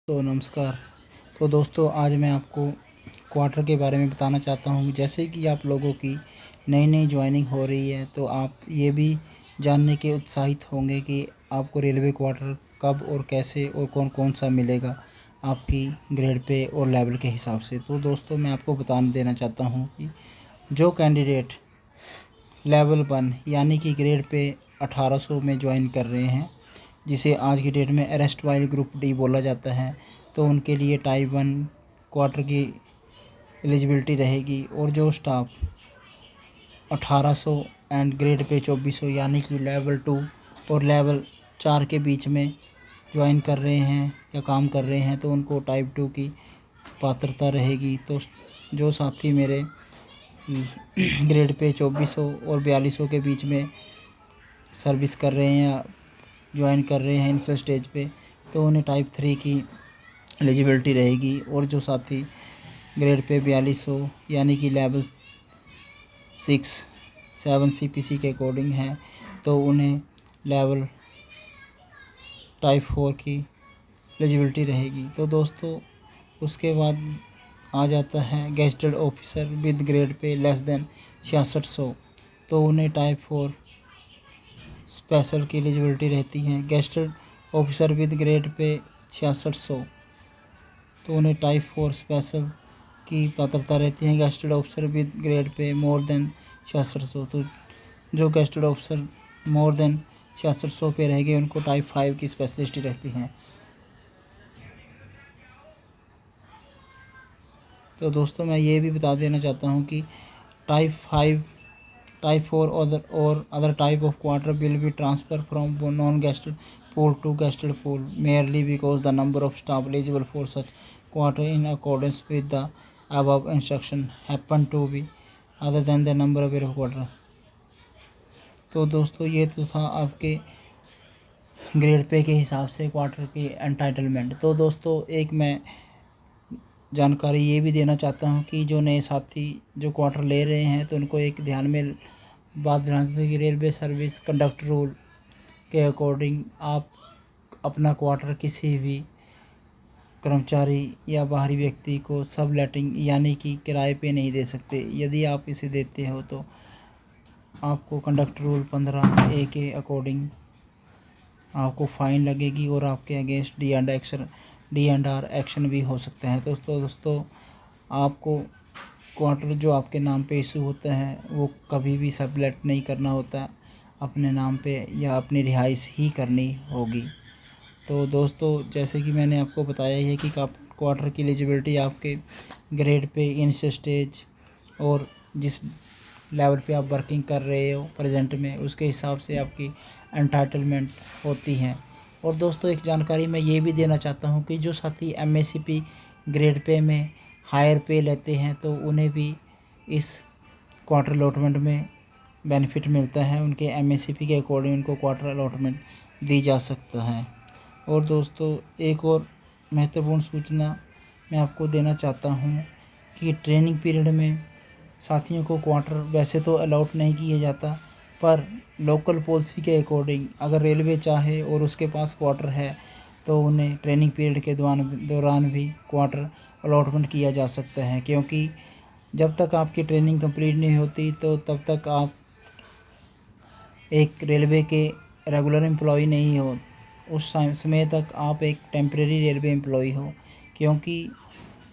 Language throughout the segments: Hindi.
तो नमस्कार। तो दोस्तों, आज मैं आपको क्वार्टर के बारे में बताना चाहता हूँ। जैसे कि आप लोगों की नई नई ज्वाइनिंग हो रही है, तो आप ये भी जानने के उत्साहित होंगे कि आपको रेलवे क्वार्टर कब और कैसे और कौन कौन सा मिलेगा आपकी ग्रेड पे और लेवल के हिसाब से। तो दोस्तों, मैं आपको बता देना चाहता हूँ कि जो कैंडिडेट लेवल 1 यानी कि ग्रेड पे 1800 में ज्वाइन कर रहे हैं, जिसे आज की डेट में अरेस्ट वाइल ग्रुप डी बोला जाता है, तो उनके लिए टाइप 1 क्वार्टर की एलिजिबिलिटी रहेगी। और जो स्टाफ 1800 एंड ग्रेड पे 2400 यानी कि लेवल 2 और लेवल 4 के बीच में ज्वाइन कर रहे हैं या काम कर रहे हैं, तो उनको टाइप 2 की पात्रता रहेगी। तो जो साथी मेरे ग्रेड पे 2400 और 4200 के बीच में सर्विस कर रहे हैं या ज्वाइन कर रहे हैं इनिशियल स्टेज पे, तो उन्हें टाइप 3 की एलिजिबिलिटी रहेगी। और जो साथी ग्रेड पे 4200 यानी कि लेवल 7 CPC के अकॉर्डिंग है, तो उन्हें लेवल टाइप 4 की एलिजिबिलिटी रहेगी। तो दोस्तों, उसके बाद आ जाता है gazetted officer with grade pay less than 6600, तो उन्हें टाइप 4 स्पेशल की एलिजिबिलिटी रहती है। Gazetted officer with grade pay 6600, तो उन्हें टाइप 4 स्पेशल की पात्रता रहती है। Gazetted officer with grade pay more than 6600, तो जो गेस्टेड ऑफिसर मोर देन 6600 पे रह गए, उनको टाइप 5 की स्पेशलिस्ट रहती हैं। तो दोस्तों, मैं ये भी बता देना चाहता हूँ कि टाइप 5 टाइप 4 और other type of quarter will be transfer from non gazetted pool to guested pool merely because the number of staff eligible for such quarter in accordance with the above instruction happen to be other than the number of quarter। तो दोस्तों, ये तो था आपके ग्रेड पे के हिसाब से क्वार्टर की एंटाइटलमेंट। तो दोस्तों, एक मैं जानकारी ये भी देना चाहता हूँ कि जो नए साथी जो क्वार्टर ले रहे हैं, तो उनको एक ध्यान में बात ध्यान दें कि रेलवे सर्विस कंडक्ट रूल के अकॉर्डिंग आप अपना क्वार्टर किसी भी कर्मचारी या बाहरी व्यक्ति को सब लेटिंग यानी कि किराए पे नहीं दे सकते। यदि आप इसे देते हो तो आपको कंडक्ट रूल 15A के अकॉर्डिंग आपको फ़ाइन लगेगी और आपके अगेंस्ट D&R एक्शन भी हो सकता है। दोस्तों, आपको क्वार्टर जो आपके नाम पे इशू होता है, वो कभी भी सबलेट नहीं करना होता, अपने नाम पे या अपनी रिहाइश ही करनी होगी। तो दोस्तों, जैसे कि मैंने आपको बताया है कि क्वार्टर की एलिजिबिलिटी आपके ग्रेड पे इनिशियल स्टेज और जिस लेवल पे आप वर्किंग कर रहे हो प्रेजेंट में, उसके हिसाब से आपकी एंटाइटलमेंट होती हैं। और दोस्तों, एक जानकारी मैं ये भी देना चाहता हूँ कि जो साथी MACP ग्रेड पे में हायर पे लेते हैं, तो उन्हें भी इस क्वार्टर अलॉटमेंट में बेनिफिट मिलता है। उनके MACP के अकॉर्डिंग उनको क्वार्टर अलॉटमेंट दी जा सकता है। और दोस्तों, एक और महत्वपूर्ण सूचना मैं आपको देना चाहता हूँ कि ट्रेनिंग पीरियड में साथियों को क्वार्टर वैसे तो अलाउट नहीं किया जाता, पर लोकल पॉलिसी के अकॉर्डिंग अगर रेलवे चाहे और उसके पास क्वार्टर है, तो उन्हें ट्रेनिंग पीरियड के दौरान भी क्वार्टर अलॉटमेंट किया जा सकता है। क्योंकि जब तक आपकी ट्रेनिंग कंप्लीट नहीं होती, तो तब तक आप एक रेलवे के रेगुलर एम्प्लॉय नहीं हो। उस समय तक आप एक टेम्परेरी रेलवे एम्प्लॉय हो। क्योंकि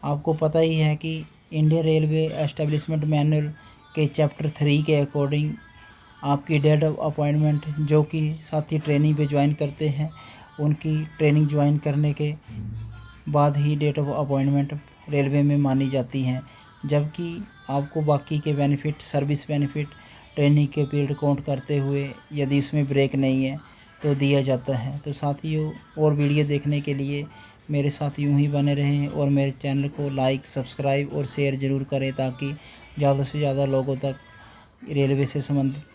आपको पता ही है कि इंडियन रेलवे एस्टेब्लिशमेंट मैनुअल के चैप्टर 3 के अकॉर्डिंग आपकी डेट ऑफ अपॉइंटमेंट, जो कि साथी ट्रेनिंग पे ज्वाइन करते हैं, उनकी ट्रेनिंग ज्वाइन करने के बाद ही डेट ऑफ अपॉइंटमेंट रेलवे में मानी जाती हैं। जबकि आपको बाकी के बेनिफिट, सर्विस बेनिफिट ट्रेनिंग के पीरियड काउंट करते हुए, यदि उसमें ब्रेक नहीं है, तो दिया जाता है। तो साथियों, और वीडियो देखने के लिए मेरे साथ यूं ही बने रहें और मेरे चैनल को लाइक, सब्सक्राइब और शेयर ज़रूर करें, ताकि ज़्यादा से ज़्यादा लोगों तक रेलवे से संबंधित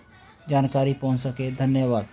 जानकारी पहुंच सके। धन्यवाद।